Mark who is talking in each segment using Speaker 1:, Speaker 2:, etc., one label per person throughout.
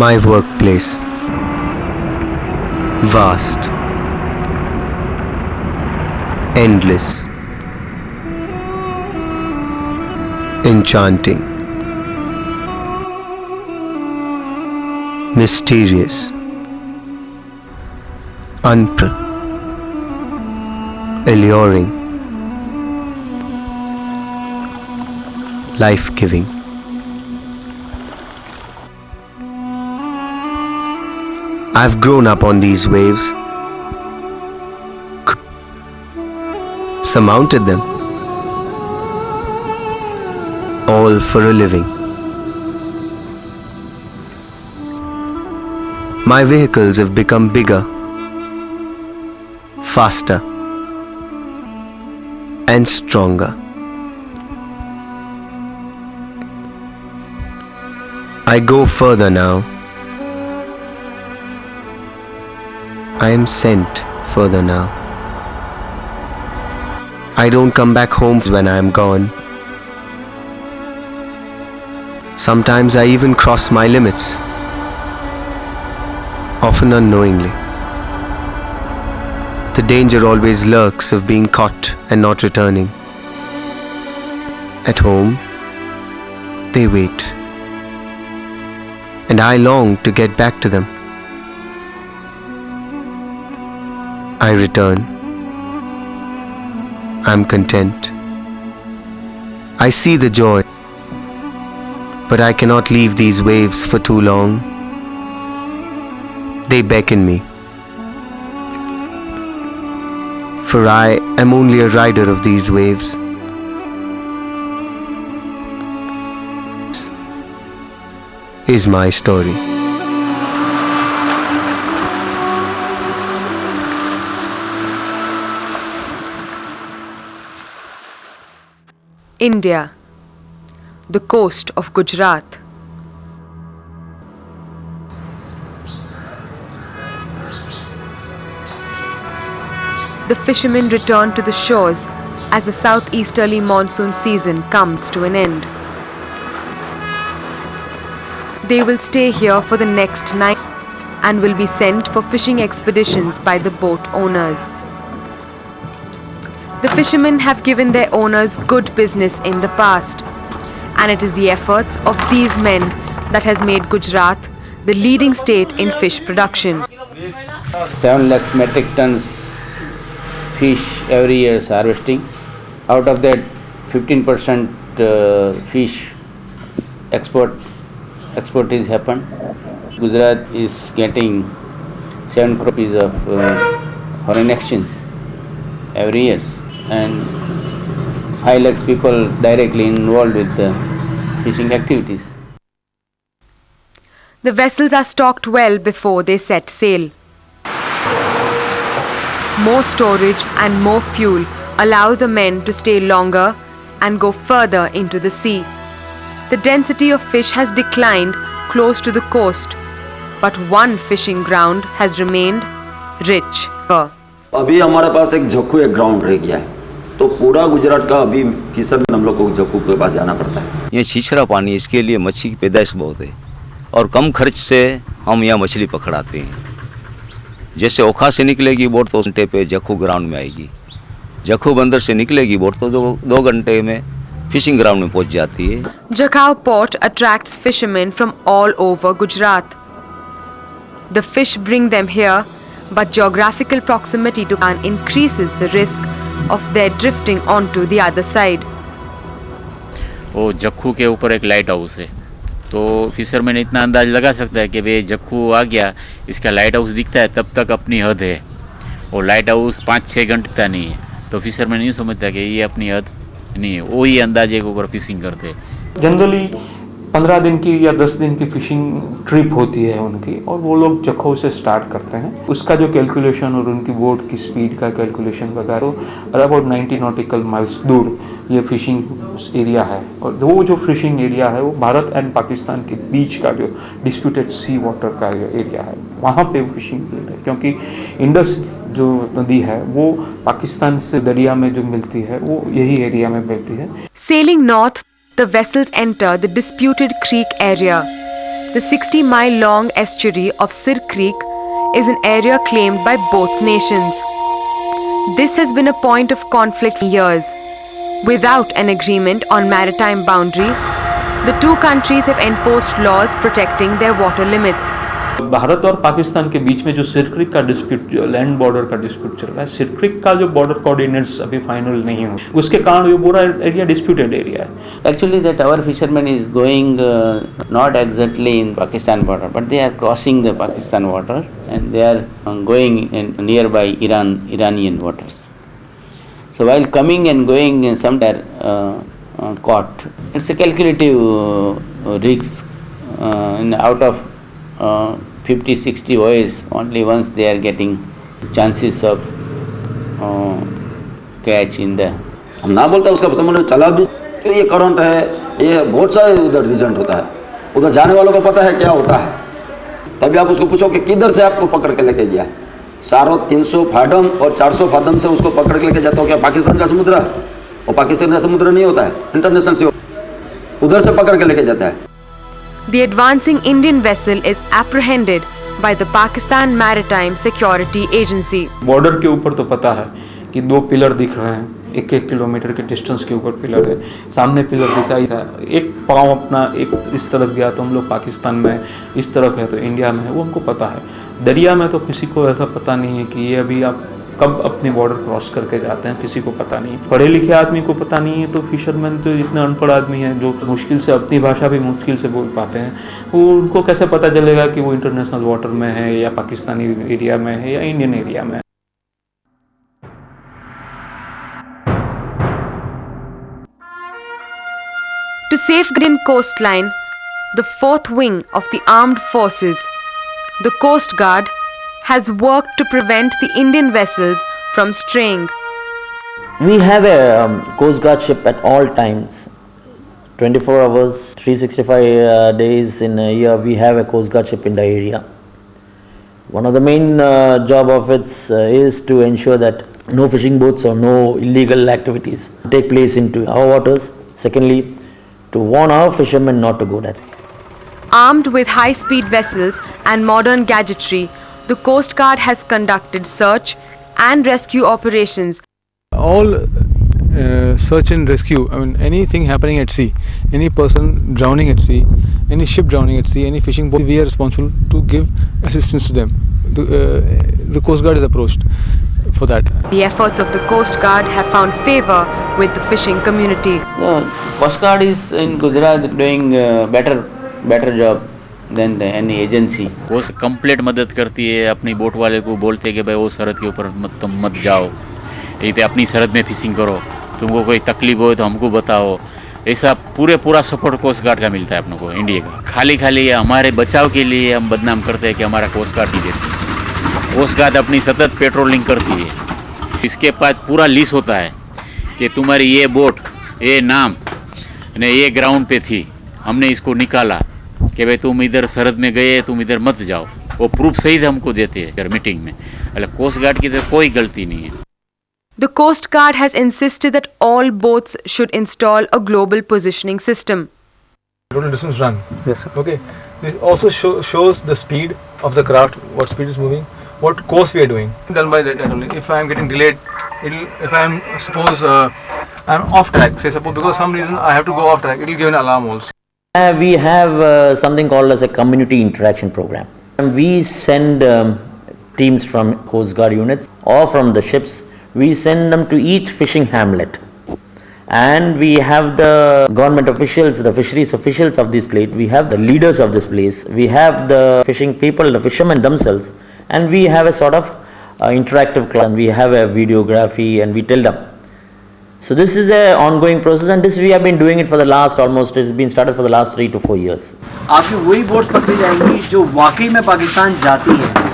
Speaker 1: My workplace. Vast. Endless. Enchanting. Mysterious. Alluring. Life-giving. I've grown up on these waves, surmounted them, all for a living. My vehicles have become bigger, faster, and stronger. I go further now. I am sent further now. I don't come back home when I am gone. Sometimes I even cross my limits, often unknowingly. The danger always lurks of being caught and not returning. At home, they wait, and I long to get back to them. I return. I'm content. I see the joy, but I cannot leave these waves for too long. They beckon me, for I am only a rider of these waves. This is my story.
Speaker 2: India, the coast of Gujarat. The fishermen return to the shores as the southeasterly monsoon season comes to an end. They will stay here for the next night and will be sent for fishing expeditions by the boat owners. The fishermen have given their owners good business in the past, and it is the efforts of these men that has made Gujarat the leading state in fish production.
Speaker 3: 7 lakhs metric tons fish every year is harvesting. Out of that, 15% fish export is happened. Gujarat is getting 7 crore rupees of foreign exchange every year, and 5 lakhs people directly involved with the fishing activities.
Speaker 2: The vessels are stocked well before they set sail. More storage and more fuel allow the men to stay longer and go further into the sea. The density of fish has declined close to the coast, but one fishing ground has remained rich.
Speaker 4: अभी हमारे पास एक जक्खू एक ground रह गया है, तो पूरा गुजरात का अभी फिशरमैन हम लोग को जक्खू के पास जाना पड़ता है।
Speaker 5: ये छिछरा पानी, इसके लिए मच्छी की पैदाइश बहुत है और कम खर्च से हम यहाँ मछली पकड़ाते हैं। जैसे ओखा से निकलेगी बोट तो घंटे पे जक्खू ग्राउंड में आएगी, जक्खू बंदर से निकलेगी बोट तो दो घंटे में फिशिंग ग्राउंड में पहुँच जाती है।
Speaker 2: Jakhau port attracts fishermen from all over Gujarat. The fish bring them here, but geographical proximity to land increases the risk of their drifting onto the other side.
Speaker 6: वो जक्खू के ऊपर एक लाइट हाउस है, तो फिशरमैन इतना अंदाज लगा सकता है कि भाई जक्खू आ गया, इसका लाइट हाउस दिखता है, तब तक अपनी हद है। और लाइट हाउस 5-6 घंटे का नहीं है, तो फिशरमैन यूँ समझता है कि ये अपनी हद नहीं है, वही अंदाजे के ऊपर फिशिंग करते हैं।
Speaker 7: जनरली 15 दिन की या 10 दिन की फिशिंग ट्रिप होती है उनकी, और वो लोग जखौ से स्टार्ट करते हैं। उसका जो कैलकुलेशन और उनकी बोट की स्पीड का कैलकुलेशन वगैरह, और अबाउट 90 नॉटिकल माइल्स दूर ये फिशिंग एरिया है। और वो जो फिशिंग एरिया है वो भारत एंड पाकिस्तान के बीच का जो डिस्प्यूटेड सी वाटर का एरिया है, वहाँ पे फिशिंग है। क्योंकि इंडस जो नदी है वो पाकिस्तान से दरिया में जो मिलती है वो यही एरिया में मिलती है।
Speaker 2: Sailing north, the vessels enter the disputed creek area. The 60-mile-long estuary of Sir Creek is an area claimed by both nations. This has been a point of conflict for years. Without an agreement on maritime boundary, the two countries have enforced laws protecting their water limits.
Speaker 7: Bharat और पाकिस्तान के बीच में जो सिर creek का dispute, जो land border का dispute चल रहा है, सिर क्रीक का जो बॉर्डर कोऑर्डिनेट्स अभी फाइनल नहीं हुए, उसके कारण ये पूरा एरिया डिस्प्यूटेड एरिया है.
Speaker 3: Actually, that our fishermen is going not exactly in Pakistan border, but they are crossing the Pakistan water and they are going in nearby Iranian waters. So while coming and going somewhere caught, it's a calculative risk. Out of 50-60 voyages, only once they are getting chances of catch in the.
Speaker 4: हम ना बोलते उसका समझ चला भी तो ये current है, ये बहुत सारे उधर रिजल्ट होता है, उधर जाने वालों को पता है क्या होता है. तभी आप उसको पूछो कि किधर से आपको पकड़ के लेके गया. सारों 300 फादम और 400 फादम से उसको पकड़ के लेके जाता हो क्या पाकिस्तान का समुद्र है? और पाकिस्तान का समुद्र नहीं होता है, इंटरनेशनल से उधर से पकड़ के लेके जाता है.
Speaker 2: The advancing Indian vessel is apprehended by the Pakistan Maritime Security Agency.
Speaker 7: Border के ऊपर तो पता है कि 2 पिलर दिख रहे हैं, 1-1 किलोमीटर के डिस्टेंस के ऊपर पिलर है, सामने पिलर दिखाई था, एक पाँव अपना एक इस तरफ गया तो हम लोग पाकिस्तान में, इस तरफ है तो इंडिया में है, वो हमको पता है. दरिया में तो किसी को ऐसा पता नहीं है कि ये अभी आप कब अपनी बॉर्डर क्रॉस करके जाते हैं, किसी को पता नहीं. पढ़े लिखे आदमी को पता नहीं है, तो फिशरमैन तो इतने अनपढ़ आदमी हैं जो मुश्किल से अपनी भाषा भी मुश्किल से बोल पाते हैं, वो उनको कैसे पता चलेगा कि वो इंटरनेशनल वाटर में है या पाकिस्तानी एरिया में है या इंडियन एरिया में है.
Speaker 2: To safeguard Indian coastline, the fourth wing of the armed forces, the Coast Guard, has worked to prevent the Indian vessels from straying.
Speaker 8: We have a Coast Guard ship at all times. 24 hours, 365 days in a year, we have a Coast Guard ship in the area. One of the main job of it is to ensure that no fishing boats or no illegal activities take place into our waters. Secondly, to warn our fishermen not to go there.
Speaker 2: Armed with high-speed vessels and modern gadgetry, the Coast Guard has conducted search and rescue operations.
Speaker 9: All search and rescue, I mean anything happening at sea, any person drowning at sea, any ship drowning at sea, any fishing boat, we are responsible to give assistance to them. The Coast Guard is approached for that.
Speaker 2: The efforts of the Coast Guard have found favor with the fishing community.
Speaker 3: Coast Guard is in Gujarat doing better job than any agency.
Speaker 6: वो complete मदद करती है. अपनी boat वाले को बोलते हैं कि भाई वो सरहद के ऊपर मत जाओ, इधर अपनी सरहद में फिशिंग करो, तुमको कोई तकलीफ हो तो हमको बताओ. ऐसा पूरा सपोर्ट कोस्ट गार्ड का मिलता है अपनों को इंडिया का. खाली हमारे बचाव के लिए हम बदनाम करते हैं कि हमारा कोस्ट गार्ड नहीं देती. कोस्ट गार्ड अपनी सतत पेट्रोलिंग करती है. इसके पास पूरा लिस्ट होता है कि तुम्हारी ये बोट, ये नाम ने ये ग्राउंड पे थी, हमने इसको निकाला कि भाई तुम इधर सरहद में गए, तुम इधर मत जाओ. वो प्रूफ सहित हमको देते हैं मीटिंग में. कोस्ट गार्ड की तो कोई गलती नहीं है.
Speaker 2: The Coast Guard has insisted that all boats should install a global positioning system.
Speaker 9: Total distance run. Yes. Okay. This also shows the speed of the craft, what speed is moving, what course we are doing. Done by that only. If I am getting delayed, if I am suppose I am off track, say suppose because some reason I have to go off track, it will give an alarm also.
Speaker 8: We have something called as a community interaction program. And we send teams from Coast Guard units or from the ships. We send them to each fishing hamlet, and we have the government officials, the fisheries officials of this place, we have the leaders of this place, we have the fishing people, the fishermen themselves, and we have a sort of interactive class, we have a videography, and we tell them. So this is an ongoing process, and this we have been doing it for the last almost, it's been started for the last 3 to 4 years.
Speaker 10: आपकी वही boats पकड़ी जाएंगी जो वाकई में पाकिस्तान जाती है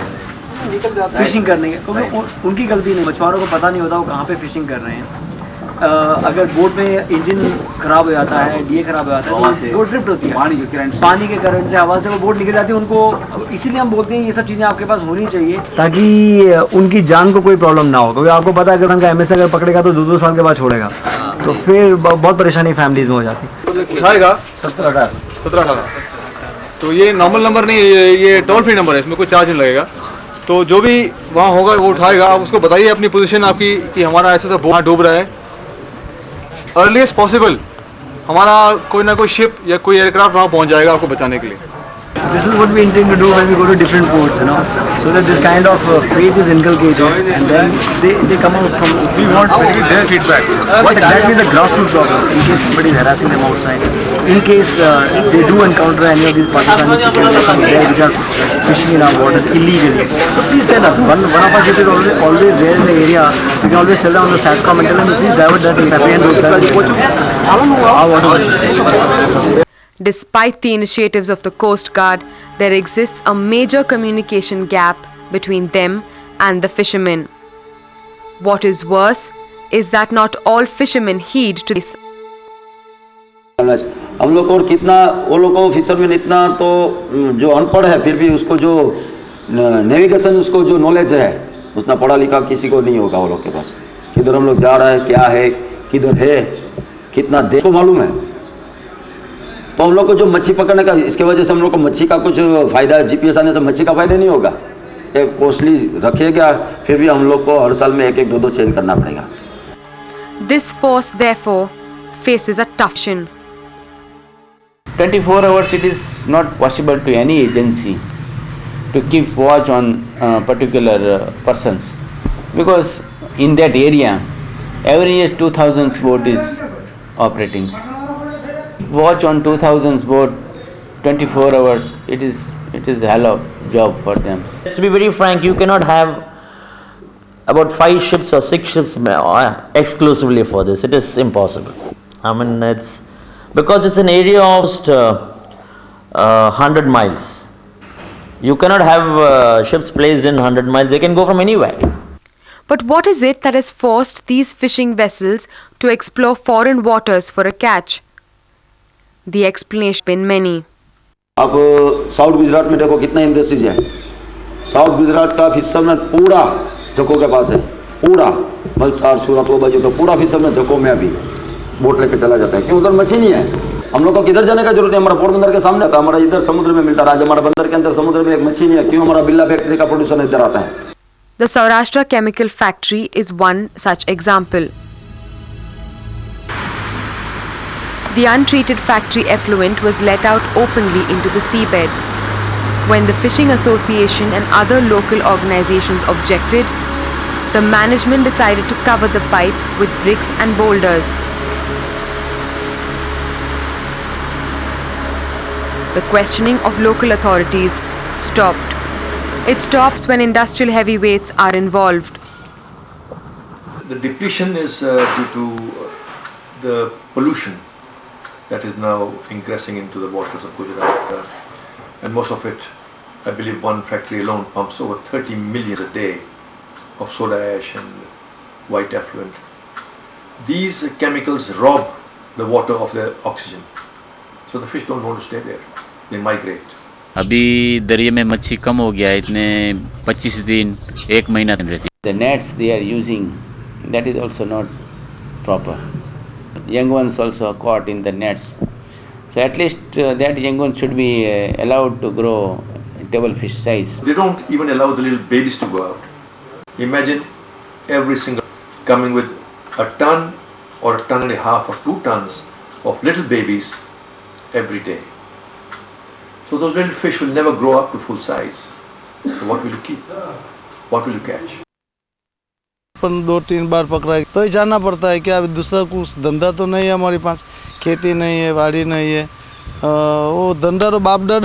Speaker 10: fishing करने के, क्योंकि उनकी गलती नहीं, मछुआरों को पता नहीं होता वो कहाँ पे फिशिंग कर रहे हैं. अगर बोट में इंजन खराब हो जाता है, डीए खराब हो जाता है, तो बोट ड्रिफ्ट होती है. पानी के करंट से, हवा से वो बोट निकल जाती है. उनको इसीलिए हम बोलते हैं ये सब चीज़ें आपके पास होनी चाहिए ताकि उनकी जान को कोई प्रॉब्लम ना हो. क्योंकि आपको पता है अगर उनका एमएस अगर पकड़ेगा तो 2-2 साल के बाद छोड़ेगा, तो फिर बहुत परेशानी फैमिलीज में हो जाती है.
Speaker 9: उठाएगा 17-18 तो ये नॉर्मल नंबर नहीं, ये टोल फ्री नंबर है, इसमें कोई चार्ज नहीं लगेगा। तो जो भी वहाँ होगा वो उठाएगा, आप उसको बताइए अपनी पोजीशन आपकी कि हमारा ऐसा तो वहाँ डूब रहा है। अर्लीस्ट पॉसिबल हमारा कोई ना कोई शिप या कोई एयरक्राफ्ट वहाँ पहुँच जाएगा आपको बचाने के लिए।
Speaker 10: This is what we intend to do when we go to different ports, so that this kind of faith is inculcated, and then they come out from.
Speaker 9: We want their feedback.
Speaker 10: What exactly is the grassroots problem? In case somebody is harassing them outside, in case they do encounter any of these Pakistani people which are fishing in our waters illegally. So please tell us. One of our ships is always there in the area. We can always tell them on the SATCOM and tell them to please divert that and apprehend those guys. Our water is safe.
Speaker 2: Despite the initiatives of the Coast Guard, there exists a major communication gap between them and the fishermen. What is worse is that not all fishermen heed to this.
Speaker 4: हम लोग और कितना वो लोग को fisherman इतना तो जो अनपढ़ है फिर भी उसको जो नेविगेशन उसको जो नॉलेज है उतना पढ़ा लिखा किसी को नहीं होगा वो लोग के पास। किधर हम लोग जा रहे हैं, क्या है, किधर है, कितना देश को मालूम है। तो हम लोग को जो मच्छी पकड़ने का, इसके वजह से हम लोग को मच्छी का कुछ फ़ायदा, जीपीएस आने से मच्छी का फ़ायदा नहीं होगा। ये कॉस्टली रखिएगा, फिर भी हम लोग को हर साल में एक दो चेंज करना पड़ेगा।
Speaker 2: This force therefore faces a tough mission.
Speaker 3: 24 hours it is not possible to any agency to keep watch on particular persons, because in that area every year 2000 boat is operating. Watch on 2000 boat 24 hours, it is a hell of job for them.
Speaker 8: Let's be very frank, you cannot have about 5 ships or 6 ships exclusively for this. It is impossible. I mean, it's because it's an area of 100 miles. You cannot have ships placed in 100 miles. They can go from anywhere.
Speaker 2: But what is it that has forced these fishing vessels to explore foreign waters for a catch? The explanation has been many.
Speaker 4: आप south Gujarat में देखो कितना industries है। South Gujarat का fisherman पूरा जको के पास है, पूरा वलसाड़ सूरत वो बाजू का पूरा फिशरमैन जको में अभी बोट लेके चला जाता है। क्यों? उधर मच्छी नहीं है। हम लोग को किधर जाने का जरूरत नहीं, हमारा पोरबंदर के सामने आता है, हमारा इधर समुद्र में मिलता है। आज हमारा बंदर के अंदर समुद्र में एक मच्छी नहीं है, क्यों? हमारा बिल्ला फैक्ट्री का प्रोड्यूसर इधर आता है।
Speaker 2: The Saurashtra Chemical Factory is one such example. The untreated factory effluent was let out openly into the seabed. When the Fishing Association and other local organizations objected, the management decided to cover the pipe with bricks and boulders. The questioning of local authorities stopped. It stops when industrial heavyweights are involved.
Speaker 11: The depletion is due to the pollution that is now ingressing into the waters of Gujarat, and most of it, I believe one factory alone pumps over 30 million a day of soda ash and white effluent. These chemicals rob the water of their oxygen, so the fish don't want to stay there, they migrate.
Speaker 6: अभी दरिया में मच्छी कम हो गया है, इतने 25 दिन 1 महीना रहती है।
Speaker 3: The nets they are using, that is also not proper. Young ones also are caught in the nets. So at least that young one should be allowed to grow table fish size.
Speaker 11: They don't even allow the little babies to go out. Imagine every single coming with a ton or a ton and a half or 2 tons of little babies every day. So those little fish will never grow up to full size. So what will you keep? What will you catch?
Speaker 12: 2-3 बार पकड़ा तो ही जाना पड़ता है। क्या दूसरा कुछ धंधा तो नहीं है हमारे पास, खेती नहीं है, वाड़ी नहीं है, वो धंधा तो बाप दादा